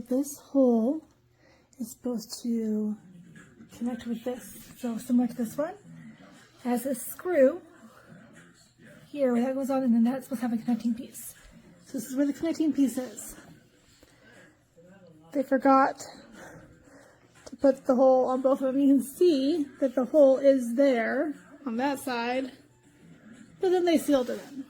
this hole is supposed to connect with this. So similar to this one, it has a screw here where that goes on, and then that's supposed to have a connecting piece. So this is where the connecting piece is. They forgot to put the hole on both of them. You can see that the hole is there on that side, but then they sealed it in.